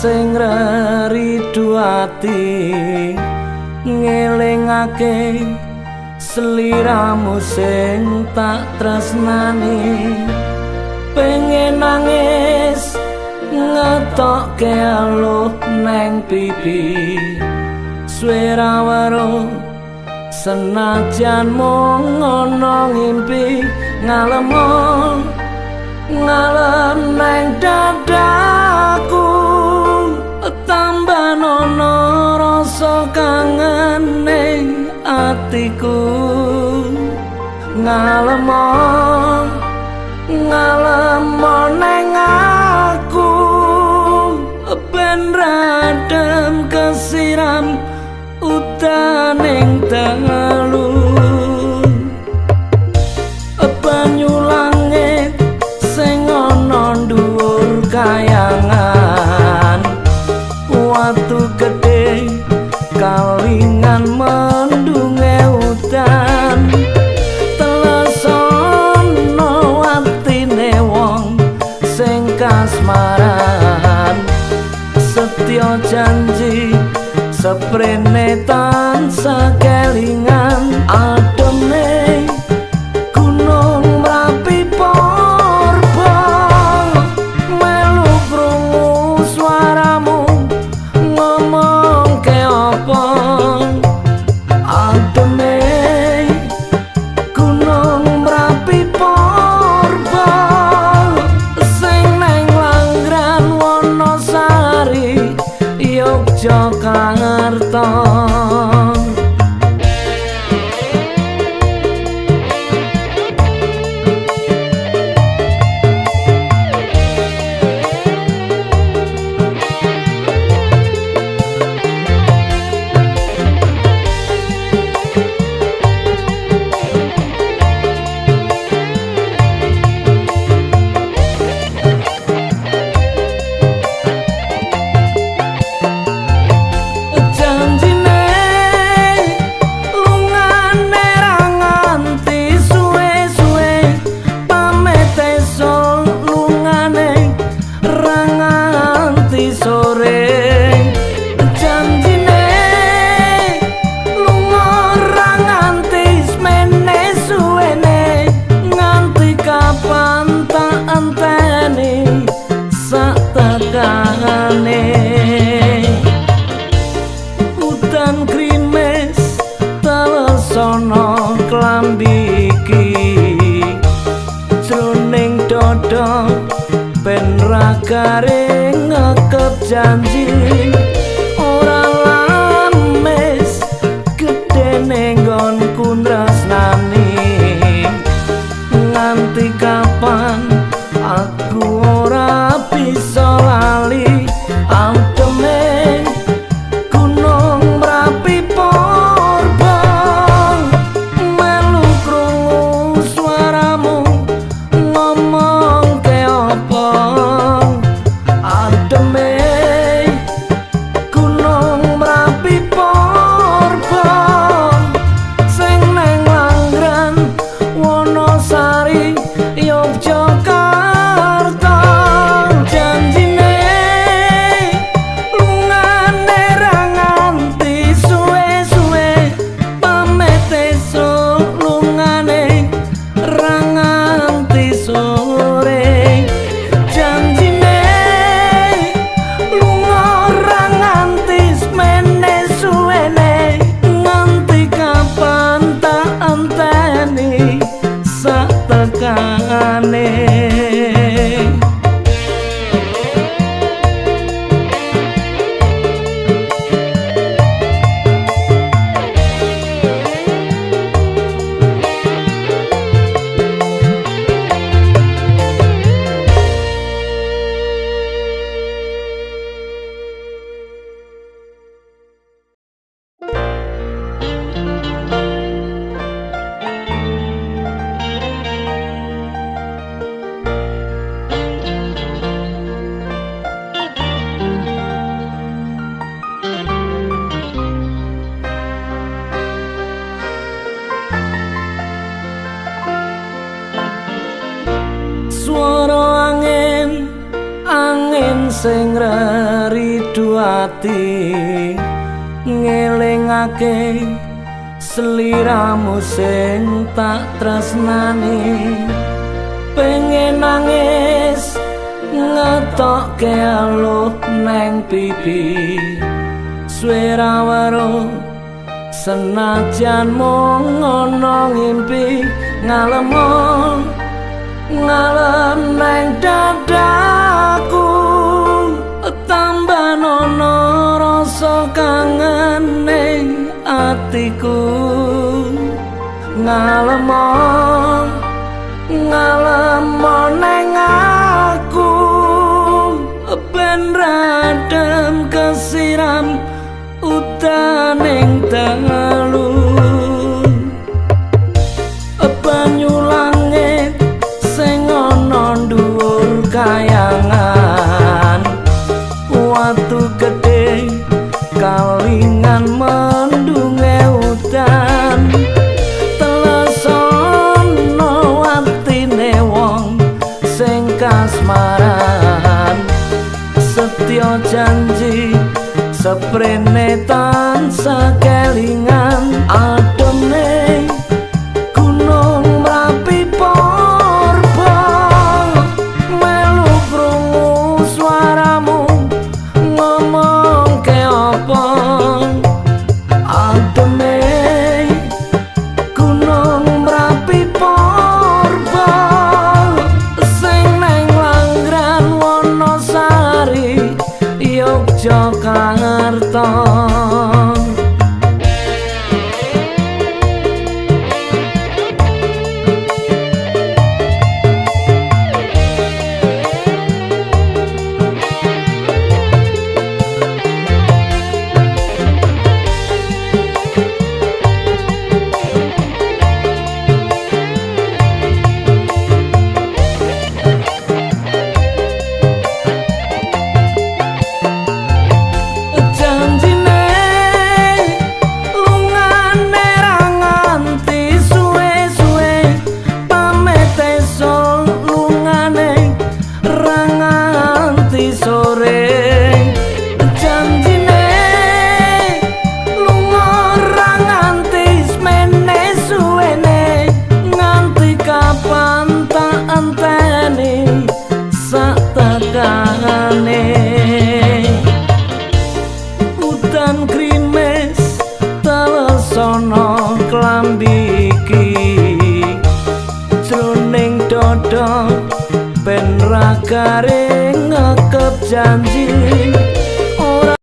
sing ridu ati ngelingake sliramu sing tak tresnani pengen nangis ngetokke aluh neng pipi swara weruh senajan mung ana ngimpi ngalem neng dadaku tambah nono rasa kangen ning atiku ngalem neng aku ben radem kesiram utaning dalu banyu langit sing ana dhuwur kayangan watu gedhe kalingan mendunge udan telesono watine wong sing kasmaran setya janji seprene tansah kelingan ademe gunung Merapi Porba melu krungu swaramu ngomong ke apa ademe gunung Merapi Porba sing neng Langran Wonosari Yogyakarta udan krimes telesono klambi iki jroning dada ben ra garing ngekep janji ora lames gedene nggonku tresnani nganti kapan aku ora bisa lali ademe gunung Merapi Porba melu krungu swaramu ngomong ke apa ademe gunung Merapi Porba sing neng Langran Wonosari Yogyakarta janjine lungane ra nganti suwe-suwe pamit esuk lungane ra nganti sore janjine lunga ra nganti semene suwene nganti kapan tak anteni sak tekane sing rari ati ngelingake sliramu sing tak tresnani pengen nangis ngetokke aluh neng pipi swara weruh senajan mung ana ngimpi ngalem neng dadaku tambah nono rasa kangen ning atiku ngalem neng aku ben radem kesiram utaning dalu banyu langit sing ana dhuwur kayangan watu gedhe kalingan mendunge udan telesono watine wong sing kasmaran setya janji seprene tansah kelingan ademe gunung Merapi Porba melu krungu swaramu ngomong ke apa ademe gunung Merapi Porba sing neng Langran Wonosari Yogyakarta. Udan krimes telesono klambi iki jroning dada ben ra garing ngekep janji